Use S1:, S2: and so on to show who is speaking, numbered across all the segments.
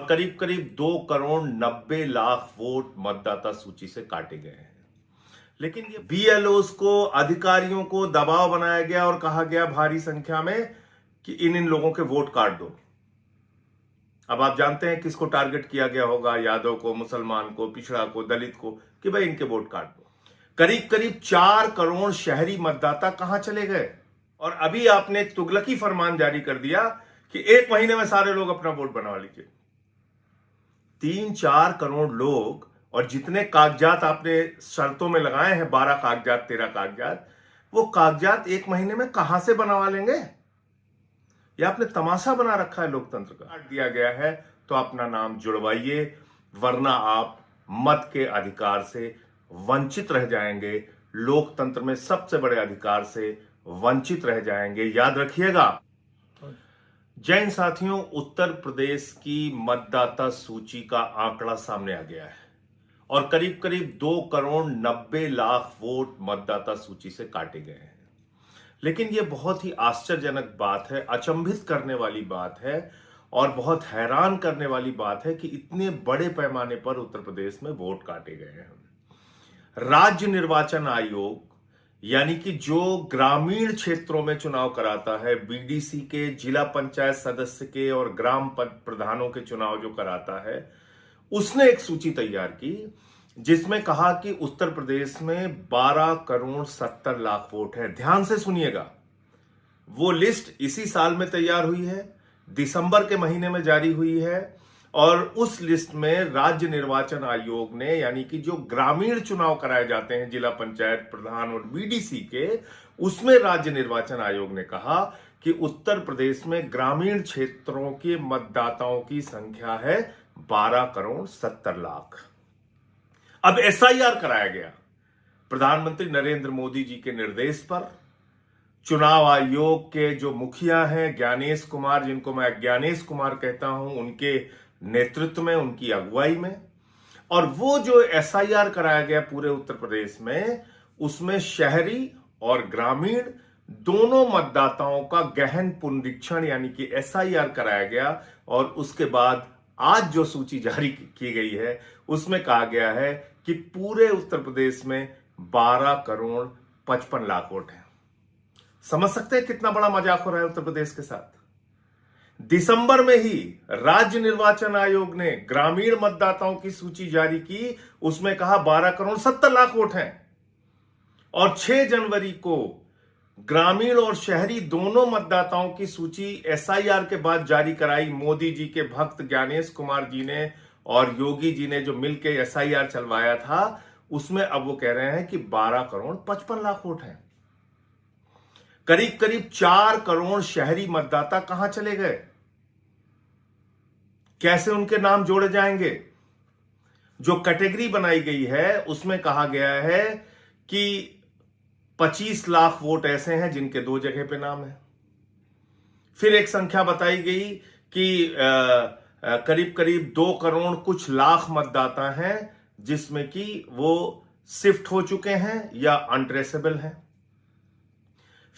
S1: करीब करीब 2,90,00,000 वोट मतदाता सूची से काटे गए हैं। लेकिन ये बीएलओस को, अधिकारियों को दबाव बनाया गया और कहा गया भारी संख्या में कि इन लोगों के वोट काट दो। अब आप जानते हैं किसको टारगेट किया गया होगा, यादव को, मुसलमान को, पिछड़ा को, दलित को, कि भाई इनके वोट काट दो। करीब करीब 4 करोड़ शहरी मतदाता कहां चले गए। और अभी आपने एक तुगलकी फरमान जारी कर दिया कि 1 महीने में सारे लोग अपना वोट बनवा लीजिए। 3-4 करोड़ लोग, और जितने कागजात आपने शर्तों में लगाए हैं, 12 कागजात, 13 कागजात, वो कागजात 1 महीने में कहां से बनवा लेंगे। ये आपने तमाशा बना रखा है लोकतंत्र का। काट दिया गया है तो अपना नाम जुड़वाइए, वरना आप मत के अधिकार से वंचित रह जाएंगे, लोकतंत्र में सबसे बड़े अधिकार से वंचित रह जाएंगे, याद रखिएगा। जैन साथियों, उत्तर प्रदेश की मतदाता सूची का आंकड़ा सामने आ गया है और करीब करीब 2,90,00,000 वोट मतदाता सूची से काटे गए हैं। लेकिन यह बहुत ही आश्चर्यजनक बात है, अचंभित करने वाली बात है और बहुत हैरान करने वाली बात है कि इतने बड़े पैमाने पर उत्तर प्रदेश में वोट काटे गए हैं। राज्य निर्वाचन आयोग, यानी कि जो ग्रामीण क्षेत्रों में चुनाव कराता है, बीडीसी के, जिला पंचायत सदस्य के और ग्राम प्रधानों के चुनाव जो कराता है, उसने एक सूची तैयार की जिसमें कहा कि उत्तर प्रदेश में 12,70,00,000 वोट है। ध्यान से सुनिएगा, वो लिस्ट इसी साल में तैयार हुई है, दिसंबर के महीने में जारी हुई है और उस लिस्ट में राज्य निर्वाचन आयोग ने, यानी कि जो ग्रामीण चुनाव कराए जाते हैं जिला पंचायत प्रधान और बीडीसी के, उसमें राज्य निर्वाचन आयोग ने कहा कि उत्तर प्रदेश में ग्रामीण क्षेत्रों के मतदाताओं की संख्या है 12,70,00,000। अब एसआईआर कराया गया प्रधानमंत्री नरेंद्र मोदी जी के निर्देश पर। चुनाव आयोग के जो मुखिया हैं ज्ञानेश कुमार, जिनको मैं ज्ञानेश कुमार कहता हूं, उनके नेतृत्व में, उनकी अगुवाई में, और वो जो एसआईआर कराया गया पूरे उत्तर प्रदेश में, उसमें शहरी और ग्रामीण दोनों मतदाताओं का गहन पुनरीक्षण यानी कि एसआईआर कराया गया। और उसके बाद आज जो सूची जारी की गई है उसमें कहा गया है कि पूरे उत्तर प्रदेश में 12,55,00,000 वोट हैं। समझ सकते हैं कितना बड़ा मजाक हो रहा है उत्तर प्रदेश के साथ। दिसंबर में ही राज्य निर्वाचन आयोग ने ग्रामीण मतदाताओं की सूची जारी की, उसमें कहा 12,70,00,000 वोट हैं। और 6 जनवरी को ग्रामीण और शहरी दोनों मतदाताओं की सूची एसआईआर के बाद जारी कराई मोदी जी के भक्त ज्ञानेश कुमार जी ने और योगी जी ने, जो मिलकर एसआईआर चलवाया था। उसमें अब वो कह रहे हैं कि 12,55,00,000 वोट हैं। करीब करीब 4 करोड़ शहरी मतदाता कहां चले गए, कैसे उनके नाम जोड़े जाएंगे। जो कैटेगरी बनाई गई है उसमें कहा गया है कि 25 लाख वोट ऐसे हैं जिनके 2 जगह पे नाम है। फिर एक संख्या बताई गई कि करीब करीब 2 करोड़ कुछ लाख मतदाता हैं जिसमें कि वो शिफ्ट हो चुके हैं या अनट्रेसेबल हैं।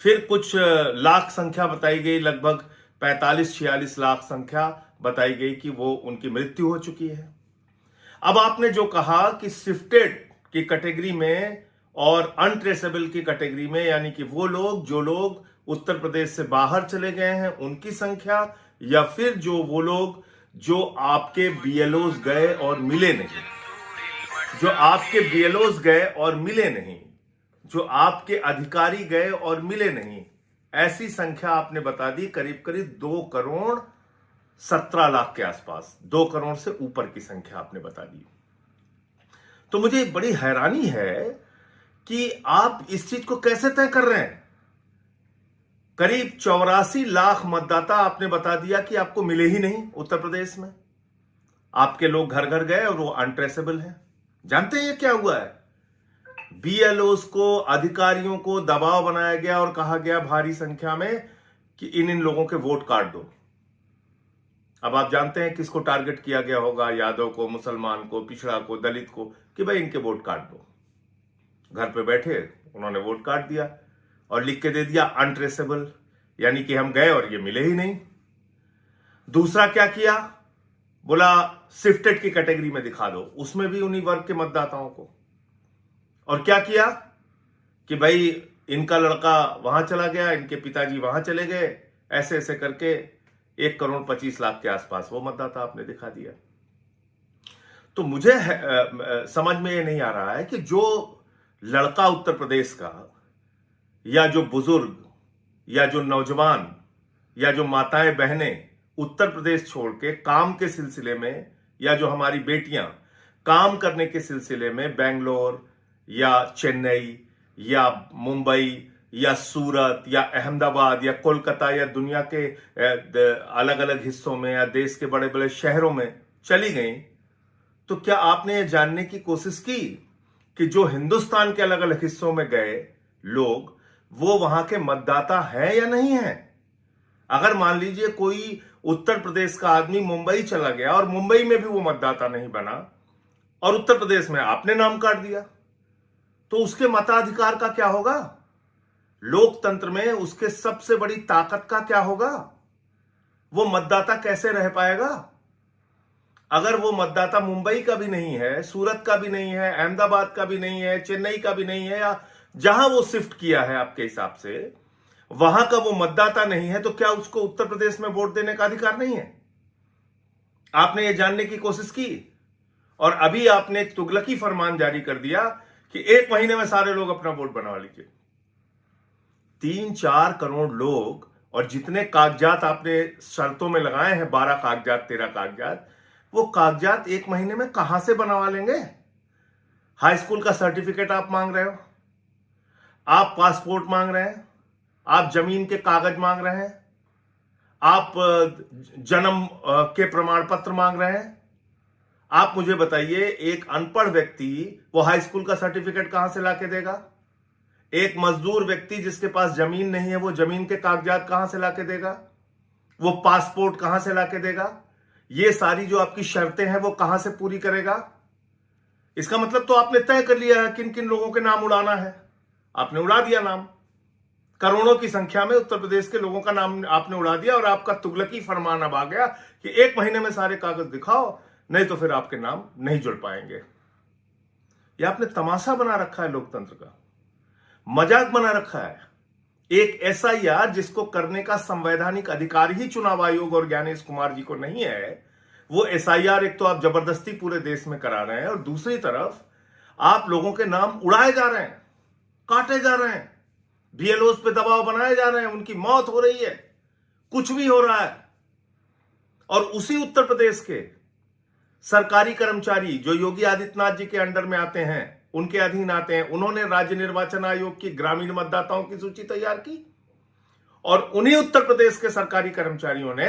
S1: फिर कुछ लाख संख्या बताई गई, लगभग 45-46 लाख संख्या बताई गई कि वो उनकी मृत्यु हो चुकी है। अब आपने जो कहा कि शिफ्टेड की कैटेगरी में और अनट्रेसेबल की कैटेगरी में, यानी कि वो लोग जो लोग उत्तर प्रदेश से बाहर चले गए हैं उनकी संख्या, या फिर जो वो लोग जो आपके बीएलओस गए और मिले नहीं, जो आपके बीएलओस गए और मिले नहीं, जो आपके अधिकारी गए और मिले नहीं, ऐसी संख्या आपने बता दी करीब करीब 2,17,00,000 के आसपास, 2 करोड़ से ऊपर की संख्या आपने बता दी। तो मुझे बड़ी हैरानी है कि आप इस चीज को कैसे तय कर रहे हैं। करीब 84 लाख मतदाता आपने बता दिया कि आपको मिले ही नहीं उत्तर प्रदेश में। आपके लोग घर घर गए और वो अनट्रेसेबल हैं। जानते हैं ये क्या हुआ है? बीएलओस को, अधिकारियों को दबाव बनाया गया और कहा गया भारी संख्या में कि इन लोगों के वोट काट दो। अब आप जानते हैं किसको टारगेट किया गया होगा, यादव को, मुसलमान को, पिछड़ा को, दलित को, कि भाई इनके वोट काट दो। घर पे बैठे उन्होंने वोट काट दिया और लिख के दे दिया अनट्रेसेबल, यानी कि हम गए और ये मिले ही नहीं। दूसरा क्या किया, बोला शिफ्टेड की कैटेगरी में दिखा दो, उसमें भी उन्हीं वर्ग के मतदाताओं को। और क्या किया कि भाई इनका लड़का वहां चला गया, इनके पिताजी वहां चले गए, ऐसे ऐसे करके 1,25,00,000 के आसपास वो मतदाता आपने दिखा दिया। तो मुझे समझ में ये नहीं आ रहा है कि जो लड़का उत्तर प्रदेश का, या जो बुजुर्ग, या जो नौजवान, या जो माताएं बहनें उत्तर प्रदेश छोड़ के काम के सिलसिले में, या जो हमारी बेटियां काम करने के सिलसिले में बेंगलोर या चेन्नई या मुंबई या सूरत या अहमदाबाद या कोलकाता या दुनिया के अलग अलग हिस्सों में या देश के बड़े बड़े शहरों में चली गई, तो क्या आपने ये जानने की कोशिश की कि जो हिंदुस्तान के अलग अलग हिस्सों में गए लोग, वो वहां के मतदाता हैं या नहीं हैं? अगर मान लीजिए कोई उत्तर प्रदेश का आदमी मुंबई चला गया और मुंबई में भी वो मतदाता नहीं बना और उत्तर प्रदेश में आपने नाम काट दिया, तो उसके मताधिकार का क्या होगा? लोकतंत्र में उसके सबसे बड़ी ताकत का क्या होगा? वो मतदाता कैसे रह पाएगा? अगर वो मतदाता मुंबई का भी नहीं है, सूरत का भी नहीं है, अहमदाबाद का भी नहीं है, चेन्नई का भी नहीं है, या जहां वो शिफ्ट किया है आपके हिसाब से वहां का वो मतदाता नहीं है, तो क्या उसको उत्तर प्रदेश में वोट देने का अधिकार नहीं है? आपने ये जानने की कोशिश की? और अभी आपने एक तुगलकी फरमान जारी कर दिया कि 1 महीने में सारे लोग अपना वोट बनवा लीजिए। 3-4 करोड़ लोग, और जितने कागजात आपने शर्तों में लगाए हैं, 12 कागजात 13 कागजात, वो कागजात 1 महीने में कहां से बनवा लेंगे? हाई स्कूल का सर्टिफिकेट आप मांग रहे हो, आप पासपोर्ट मांग रहे हैं, आप जमीन के कागज मांग रहे हैं, आप जन्म के प्रमाण पत्र मांग रहे हैं। आप मुझे बताइए, एक अनपढ़ व्यक्ति वो हाई स्कूल का सर्टिफिकेट कहां से लाके देगा? एक मजदूर व्यक्ति जिसके पास जमीन नहीं है, वो जमीन के कागजात कहां से लाके देगा? वो पासपोर्ट कहां से लाके देगा? ये सारी जो आपकी शर्तें हैं वो कहां से पूरी करेगा? इसका मतलब तो आपने तय कर लिया है किन किन लोगों के नाम उड़ाना है। आपने उड़ा दिया नाम, करोड़ों की संख्या में उत्तर प्रदेश के लोगों का नाम आपने उड़ा दिया, और आपका तुगलकी फरमान अब आ गया कि 1 महीने में सारे कागज दिखाओ, नहीं तो फिर आपके नाम नहीं जुड़ पाएंगे। यह आपने तमाशा बना रखा है, लोकतंत्र का मजाक बना रखा है। एक एसआईआर जिसको करने का संवैधानिक अधिकार ही चुनाव आयोग और ज्ञानेश कुमार जी को नहीं है, वो एसआईआर एक तो आप जबरदस्ती पूरे देश में करा रहे हैं, और दूसरी तरफ आप लोगों के नाम उड़ाए जा रहे हैं, काटे जा रहे हैं, बीएलओस पे दबाव बनाए जा रहे हैं, उनकी मौत हो रही है, कुछ भी हो रहा है। और उसी उत्तर प्रदेश के सरकारी कर्मचारी जो योगी आदित्यनाथ जी के अंडर में आते हैं, उनके अधीन आते हैं, उन्होंने राज्य निर्वाचन आयोग की ग्रामीण मतदाताओं की सूची तैयार की, और उन्हीं उत्तर प्रदेश के सरकारी कर्मचारियों ने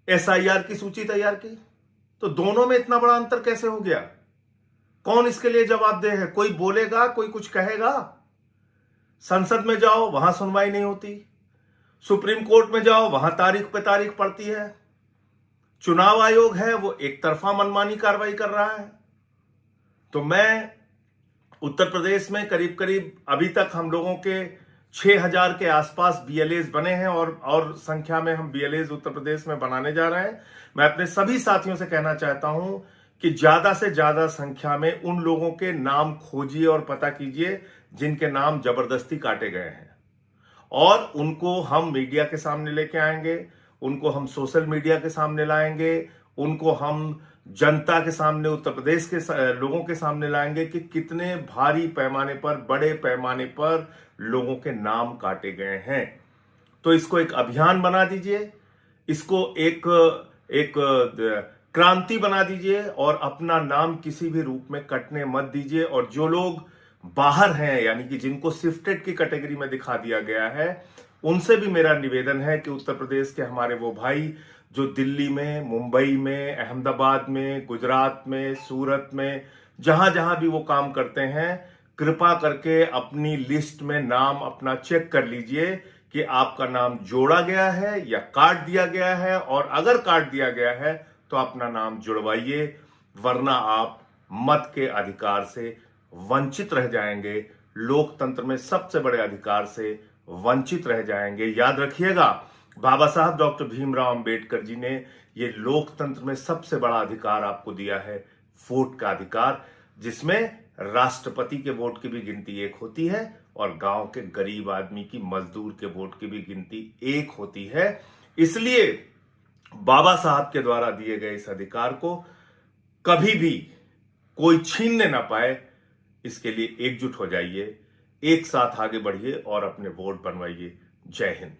S1: एसआईआर की सूची तैयार की। तो दोनों में इतना बड़ा अंतर कैसे हो गया? कौन इसके लिए जवाबदेह है? कोई बोलेगा, कोई कुछ कहेगा? संसद में जाओ, वहां सुनवाई नहीं होती, सुप्रीम कोर्ट में जाओ, वहां तारीख पे तारीख पड़ती है, चुनाव आयोग है वो एक तरफा मनमानी कार्रवाई कर रहा है। तो मैं उत्तर प्रदेश में करीब करीब अभी तक हम लोगों के 6,000 के आसपास बीएलएस बने हैं, और संख्या में हम बीएलएस उत्तर प्रदेश में बनाने जा रहे हैं। मैं अपने सभी साथियों से कहना चाहता हूं कि ज्यादा से ज्यादा संख्या में उन लोगों के नाम खोजिए और पता कीजिए जिनके नाम जबरदस्ती काटे गए हैं, और उनको हम मीडिया के सामने लेके आएंगे, उनको हम सोशल मीडिया के सामने लाएंगे, उनको हम जनता के सामने, उत्तर प्रदेश के लोगों के सामने लाएंगे कि कितने भारी पैमाने पर, बड़े पैमाने पर लोगों के नाम काटे गए हैं। तो इसको एक अभियान बना दीजिए, इसको एक क्रांति बना दीजिए, और अपना नाम किसी भी रूप में कटने मत दीजिए। और जो लोग बाहर हैं, यानी कि जिनको शिफ्टेड की कैटेगरी में दिखा दिया गया है, उनसे भी मेरा निवेदन है कि उत्तर प्रदेश के हमारे वो भाई जो दिल्ली में, मुंबई में, अहमदाबाद में, गुजरात में, सूरत में, जहां जहां भी वो काम करते हैं, कृपा करके अपनी लिस्ट में नाम अपना चेक कर लीजिए कि आपका नाम जोड़ा गया है या काट दिया गया है, और अगर काट दिया गया है तो अपना नाम जुड़वाइए, वरना आप मत के अधिकार से वंचित रह जाएंगे, लोकतंत्र में सबसे बड़े अधिकार से वंचित रह जाएंगे। याद रखिएगा, बाबा साहब डॉक्टर भीमराव अंबेडकर जी ने ये लोकतंत्र में सबसे बड़ा अधिकार आपको दिया है, वोट का अधिकार, जिसमें राष्ट्रपति के वोट की भी गिनती एक होती है और गांव के गरीब आदमी की, मजदूर के वोट की भी गिनती एक होती है। इसलिए बाबा साहब के द्वारा दिए गए इस अधिकार को कभी भी कोई छीनने ना पाए, इसके लिए एकजुट हो जाइए, एक साथ आगे बढ़िए और अपने वोट बनवाइए। जय हिंद।